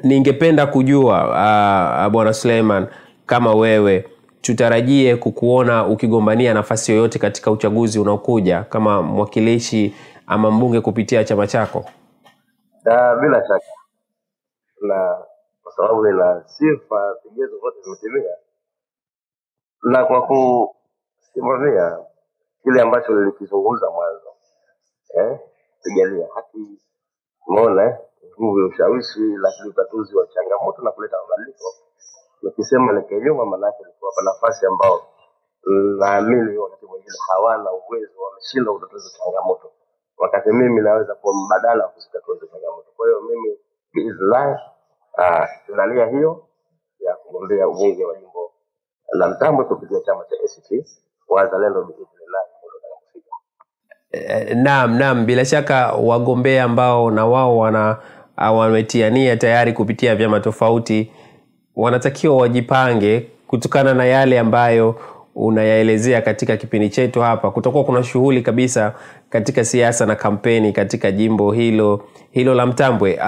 ningependa kujua Bwana Suleiman, kama wewe tutarajie kukuona ukigombania nafasi yoyote katika uchaguzi unaokuja kama mwakilishi ama mbunge kupitia chama chako? Bila shaka. Na kwa sababu nina sifa vigezo vyote vimetimia, na kwa kusimamia kile ambacho nilikizungumza mwanzo, kujalia haki, umeona, nguvu ya ushawishi, lakini utatuzi wa changamoto na kuleta mabadiliko. Nikisema nikinyuma, maana yake ni kuwapa nafasi ambao naamini wakati mwingine hawana uwezo, wameshindwa kutatua changamoto, wakati mimi naweza kuwa mbadala wa kuzitatua changamoto. Kwa hiyo mimi biiznillah tunalia hiyo ya kugombea ubunge wa jimbo la Mtambwe kupitia chama cha ACT Wazalendo biiznillah. Naam, bila shaka wagombea ambao na wao wametiania tayari kupitia vyama tofauti wanatakiwa wajipange kutokana na yale ambayo unayaelezea katika kipindi chetu hapa. Kutakuwa kuna shughuli kabisa katika siasa na kampeni katika jimbo hilo la Mtambwe.